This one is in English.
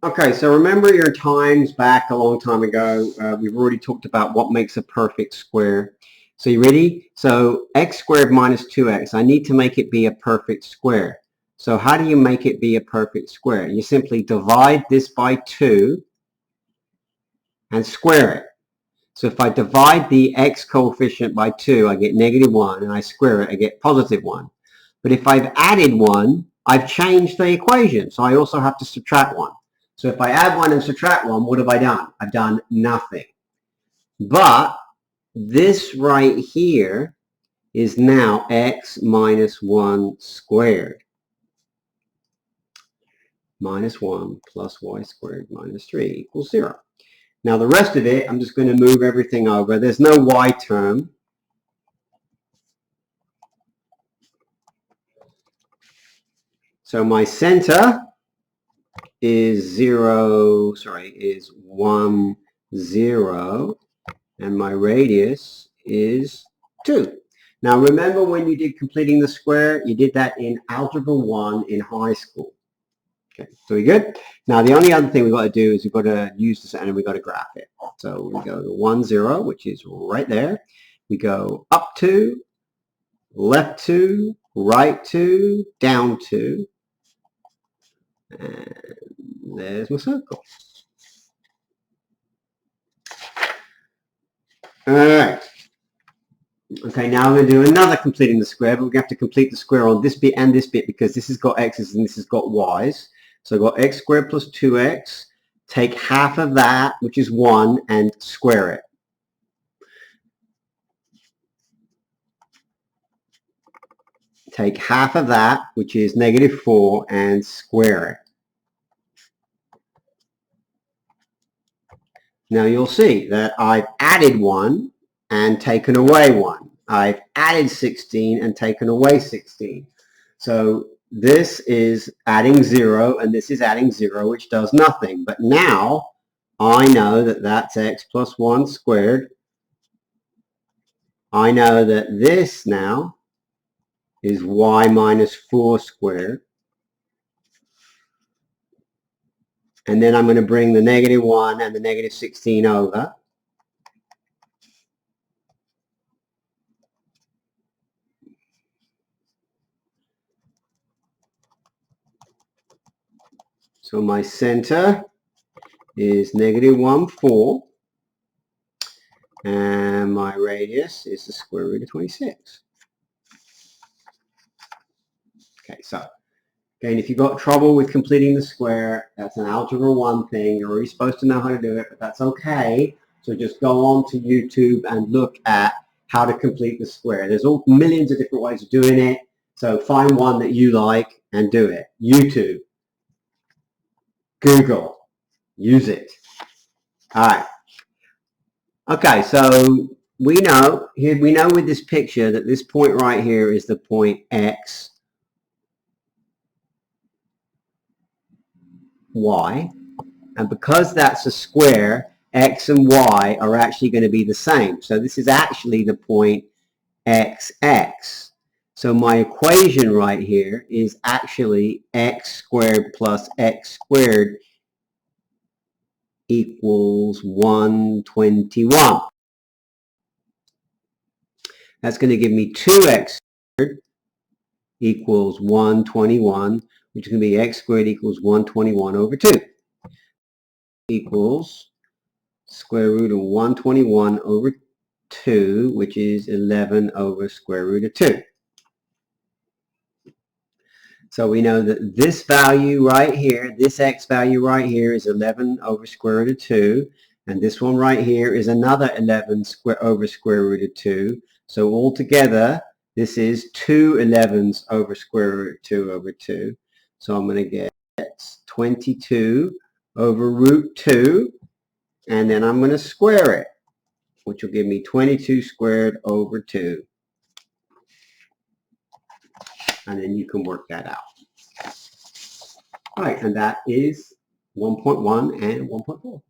Okay, so remember your times back a long time ago. We've already talked about what makes a perfect square. So you ready? So x squared minus 2x. I need to make it be a perfect square. So how do you make it be a perfect square? You simply divide this by 2 and square it. So if I divide the x coefficient by 2, I get -1, and I square it, I get +1. But if I've added 1, I've changed the equation, so I also have to subtract 1. So if I add 1 and subtract 1, what have I done? I've done nothing. But this right here is now x minus 1 squared. Minus 1 plus y squared minus 3 equals 0. Now the rest of it, I'm just going to move everything over. There's no y term. So my center is 1, 0, and my radius is 2. Now remember when you did completing the square, you did that in Algebra 1 in high school. Okay, so we good? Now the only other thing we've got to do is we've got to use this and we've got to graph it. So we go to 1, 0, which is right there. We go up 2, left 2, right 2, down 2, and there's my circle. All right. Okay, now I'm going to do another completing the square, but we're going to have to complete the square on this bit and this bit because this has got x's and this has got y's. So I've got x squared plus 2x. Take half of that, which is 1, and square it. Take half of that, which is -4, and square it. Now you'll see that I've added 1 and taken away 1. I've added 16 and taken away 16. So this is adding 0 and this is adding 0, which does nothing. But now I know that that's x plus 1 squared. I know that this now is y minus 4 squared. And then I'm going to bring the -1 and the -16 over. So my center is -1, 4. And my radius is the square root of 26. Okay, so again, if you've got trouble with completing the square, that's an Algebra 1 thing. You're already supposed to know how to do it, but that's okay. So just go on to YouTube and look at how to complete the square. There's all millions of different ways of doing it. So find one that you like and do it. YouTube, Google, use it. All right. Okay, so we know with this picture that this point right here is the point X, Y, and because that's a square, X and Y are actually going to be the same. So this is actually the point XX. So my equation right here is actually x squared plus x squared equals 121. That's going to give me 2x squared equals 121, which is going to be x squared equals 121 over 2. Equals square root of 121 over 2, which is 11 over square root of 2. So we know that this value right here, this x value right here is 11 over square root of 2. And this one right here is another 11 over square root of 2. So altogether, this is 2 11s over square root of 2 over 2. So I'm going to get 22 over root 2. And then I'm going to square it, which will give me 22 squared over 2. And then you can work that out. All right, and that is 1.1 and 1.4.